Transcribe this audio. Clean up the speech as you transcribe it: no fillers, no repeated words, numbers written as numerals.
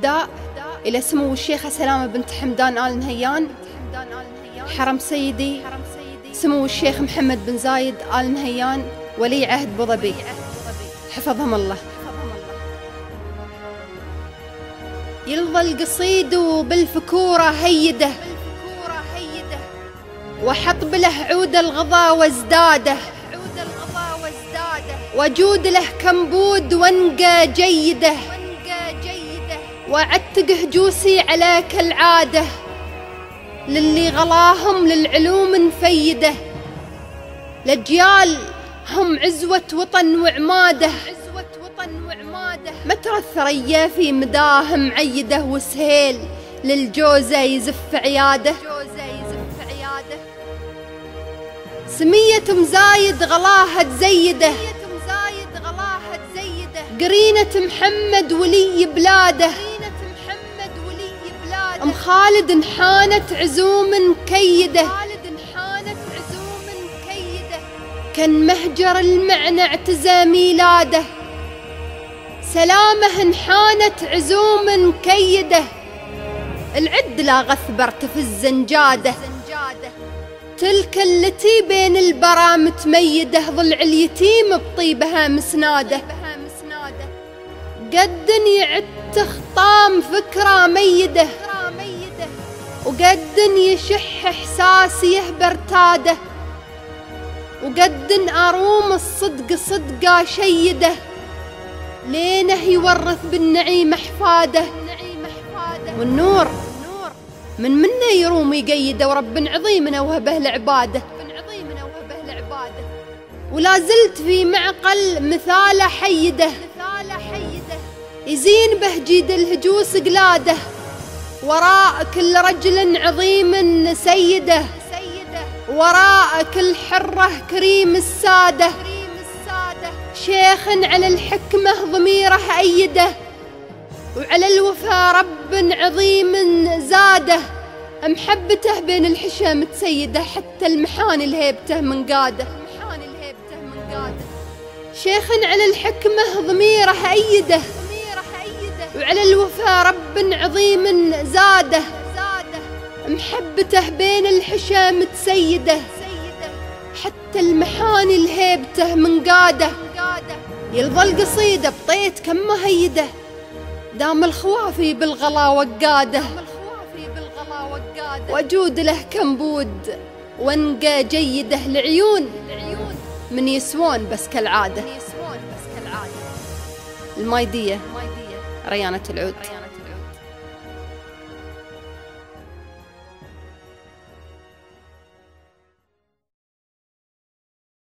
إهداء إلى سمو الشيخة سلامة بنت حمدان آل نهيان، حرم سيدي سمو الشيخ محمد بن زايد آل نهيان ولي عهد أبو ظبي، حفظهم الله. يلظى القصيد بالفكورة هيده، وحطب له عود الغضا وازداده، وجود له كمبود ونقى جيده، وعتق هجوسي على كالعاده، للي غلاهم للعلوم نفيده، الأجيال هم عزوة وطن وعماده، متر الثريا في مداه معيده، وسهيل للجوزة يزف عياده، سمية مزايد غلاها تزيده، قرينة محمد ولي بلاده، أم خالد انحانت عزوم كيده، كان مهجر المعنى اعتزى ميلاده، سلامه انحانت عزوم كيده، العد لا غثبر تفز نجاده، تلك التي بين البرا متميده، ضلع اليتيم بطيبها مسناده، قد يعد خطام فكرة ميده، وقد يشح احساسيه برتاده، وقد اروم الصدق صدقه شيده، لينه يورث بالنعيم احفاده، والنور منا يروم يقيده، ورب عظيم اوهبه لعباده، ولا زلت في معقل مثاله حيده، يزين به جيد الهجوس قلاده، وراء كل رجل عظيم سيده، وراء كل حرة كريم السادة، شيخ على الحكمة ضميره أيده، وعلى الوفا رب عظيم زاده، محبته بين الحشام تسيده، حتى المحاني الهيبته من قاده، شيخ على الحكمة ضميره أيده، وعلى الوفا رب عظيم زاده، محبته بين الحشام تسيده، حتى المحاني الهيبته من قاده، يلظى القصيدة بطيت كم مهيده، دام الخوافي بالغلا وقاده، وجود له كمبود ونقى جيده، العيون من يسوون بس كالعاده. المايدية ريانة العود.